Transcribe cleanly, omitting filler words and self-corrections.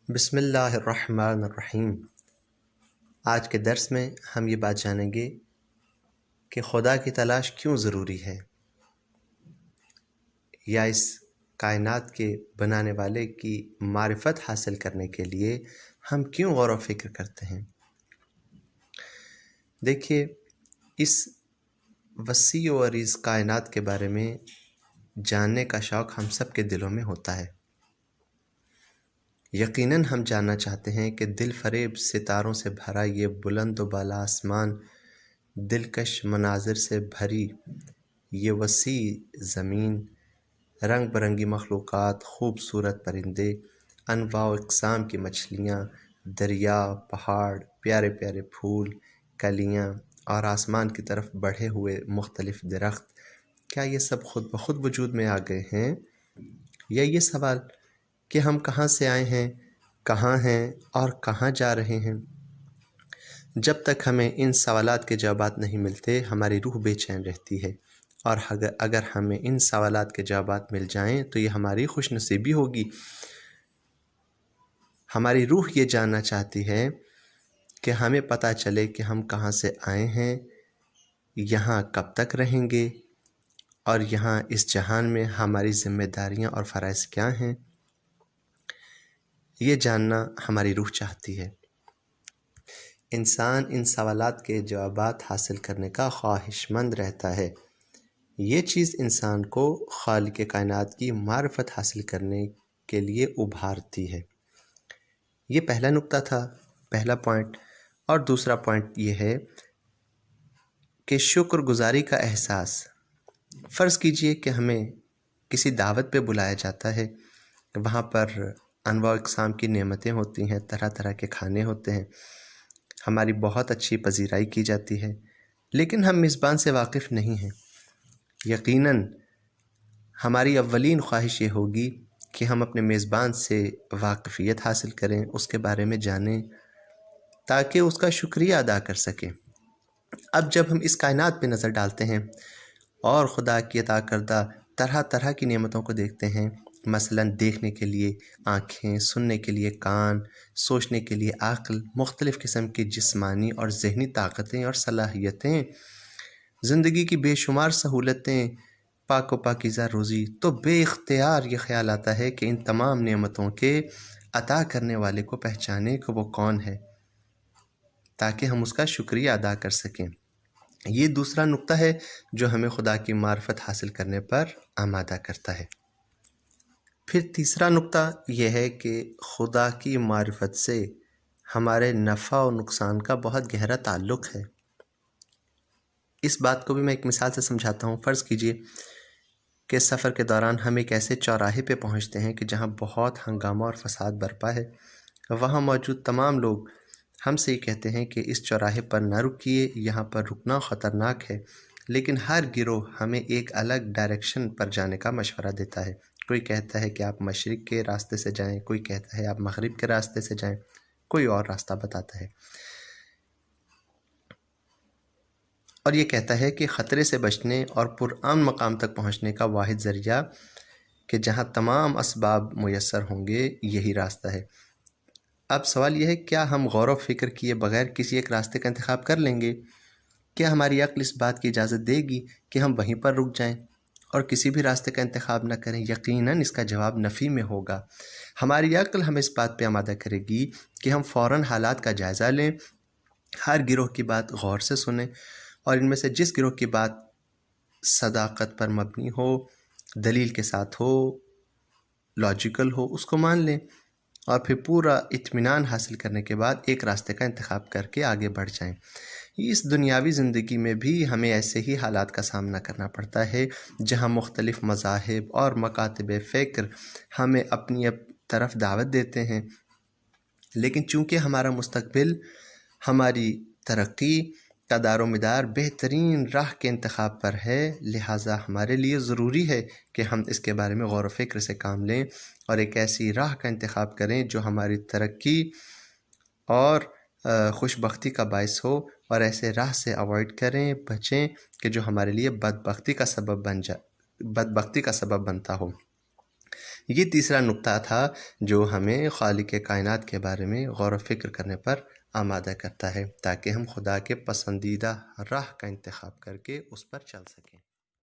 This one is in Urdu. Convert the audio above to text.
بسم اللہ الرحمن الرحیم۔ آج کے درس میں ہم یہ بات جانیں گے کہ خدا کی تلاش کیوں ضروری ہے، یا اس کائنات کے بنانے والے کی معرفت حاصل کرنے کے لیے ہم کیوں غور و فکر کرتے ہیں۔ دیکھیے، اس وسیع و عریض کائنات کے بارے میں جاننے کا شوق ہم سب کے دلوں میں ہوتا ہے۔ یقیناً ہم جاننا چاہتے ہیں کہ دل فریب ستاروں سے بھرا یہ بلند و بالا آسمان، دلکش مناظر سے بھری یہ وسیع زمین، رنگ برنگی مخلوقات، خوبصورت پرندے، انواع و اقسام کی مچھلیاں، دریا، پہاڑ، پیارے پیارے پھول، کلیاں اور آسمان کی طرف بڑھے ہوئے مختلف درخت، کیا یہ سب خود بخود وجود میں آ گئے ہیں؟ یا یہ سوال کہ ہم کہاں سے آئے ہیں، کہاں ہیں اور کہاں جا رہے ہیں؟ جب تک ہمیں ان سوالات کے جوابات نہیں ملتے، ہماری روح بے چین رہتی ہے، اور اگر ہمیں ان سوالات کے جوابات مل جائیں تو یہ ہماری خوش نصیبی ہوگی۔ ہماری روح یہ جاننا چاہتی ہے کہ ہمیں پتہ چلے کہ ہم کہاں سے آئے ہیں، یہاں کب تک رہیں گے، اور یہاں اس جہان میں ہماری ذمہ داریاں اور فرائض کیا ہیں۔ یہ جاننا ہماری روح چاہتی ہے۔ انسان ان سوالات کے جوابات حاصل کرنے کا خواہش مند رہتا ہے۔ یہ چیز انسان کو خالق کائنات کی معرفت حاصل کرنے کے لیے ابھارتی ہے۔ یہ پہلا نقطہ تھا، پہلا پوائنٹ۔ اور دوسرا پوائنٹ یہ ہے کہ شکر گزاری کا احساس۔ فرض کیجئے کہ ہمیں کسی دعوت پہ بلایا جاتا ہے، وہاں پر انواع اقسام کی نعمتیں ہوتی ہیں، طرح طرح کے کھانے ہوتے ہیں، ہماری بہت اچھی پذیرائی کی جاتی ہے، لیکن ہم میزبان سے واقف نہیں ہیں۔ یقیناً ہماری اولین خواہش یہ ہوگی کہ ہم اپنے میزبان سے واقفیت حاصل کریں، اس کے بارے میں جانیں، تاکہ اس کا شکریہ ادا کر سکیں۔ اب جب ہم اس کائنات پہ نظر ڈالتے ہیں اور خدا کی عطا کردہ طرح طرح کی نعمتوں کو دیکھتے ہیں، مثلاً دیکھنے کے لیے آنکھیں، سننے کے لیے کان، سوچنے کے لیے عقل، مختلف قسم کی جسمانی اور ذہنی طاقتیں اور صلاحیتیں، زندگی کی بے شمار سہولتیں، پاک و پاکیزہ روزی، تو بے اختیار یہ خیال آتا ہے کہ ان تمام نعمتوں کے عطا کرنے والے کو پہچانیں کہ وہ کون ہے، تاکہ ہم اس کا شکریہ ادا کر سکیں۔ یہ دوسرا نقطہ ہے جو ہمیں خدا کی معرفت حاصل کرنے پر آمادہ کرتا ہے۔ پھر تیسرا نقطہ یہ ہے کہ خدا کی معرفت سے ہمارے نفع و نقصان کا بہت گہرا تعلق ہے۔ اس بات کو بھی میں ایک مثال سے سمجھاتا ہوں۔ فرض کیجئے کہ سفر کے دوران ہم ایک ایسے چوراہے پہ پہنچتے ہیں کہ جہاں بہت ہنگامہ اور فساد برپا ہے۔ وہاں موجود تمام لوگ ہم سے یہ کہتے ہیں کہ اس چوراہے پر نہ رکیے، یہاں پر رکنا خطرناک ہے، لیکن ہر گروہ ہمیں ایک الگ ڈائریکشن پر جانے کا مشورہ دیتا ہے۔ کوئی کہتا ہے کہ آپ مشرق کے راستے سے جائیں، کوئی کہتا ہے آپ مغرب کے راستے سے جائیں، کوئی اور راستہ بتاتا ہے، اور یہ کہتا ہے کہ خطرے سے بچنے اور پرامن مقام تک پہنچنے کا واحد ذریعہ کہ جہاں تمام اسباب میسر ہوں گے، یہی راستہ ہے۔ اب سوال یہ ہے، کیا ہم غور و فکر کیے بغیر کسی ایک راستے کا انتخاب کر لیں گے؟ کیا ہماری عقل اس بات کی اجازت دے گی کہ ہم وہیں پر رک جائیں اور کسی بھی راستے کا انتخاب نہ کریں؟ یقیناً اس کا جواب نفی میں ہوگا۔ ہماری عقل ہمیں اس بات پہ آمادہ کرے گی کہ ہم فوراً حالات کا جائزہ لیں، ہر گروہ کی بات غور سے سنیں، اور ان میں سے جس گروہ کی بات صداقت پر مبنی ہو، دلیل کے ساتھ ہو، لاجیکل ہو، اس کو مان لیں، اور پھر پورا اطمینان حاصل کرنے کے بعد ایک راستے کا انتخاب کر کے آگے بڑھ جائیں۔ اس دنیاوی زندگی میں بھی ہمیں ایسے ہی حالات کا سامنا کرنا پڑتا ہے، جہاں مختلف مذاہب اور مکاتب فکر ہمیں اپنی طرف دعوت دیتے ہیں، لیکن چونکہ ہمارا مستقبل، ہماری ترقی کا دار و مدار بہترین راہ کے انتخاب پر ہے، لہٰذا ہمارے لیے ضروری ہے کہ ہم اس کے بارے میں غور و فکر سے کام لیں اور ایک ایسی راہ کا انتخاب کریں جو ہماری ترقی اور خوش بختی کا باعث ہو، اور ایسے راہ سے اوائڈ کریں، بچیں کہ جو ہمارے لیے بدبختی کا سبب بنتا ہو۔ یہ تیسرا نقطہ تھا جو ہمیں خالق کائنات کے بارے میں غور و فکر کرنے پر آمادہ کرتا ہے، تاکہ ہم خدا کے پسندیدہ راہ کا انتخاب کر کے اس پر چل سکیں۔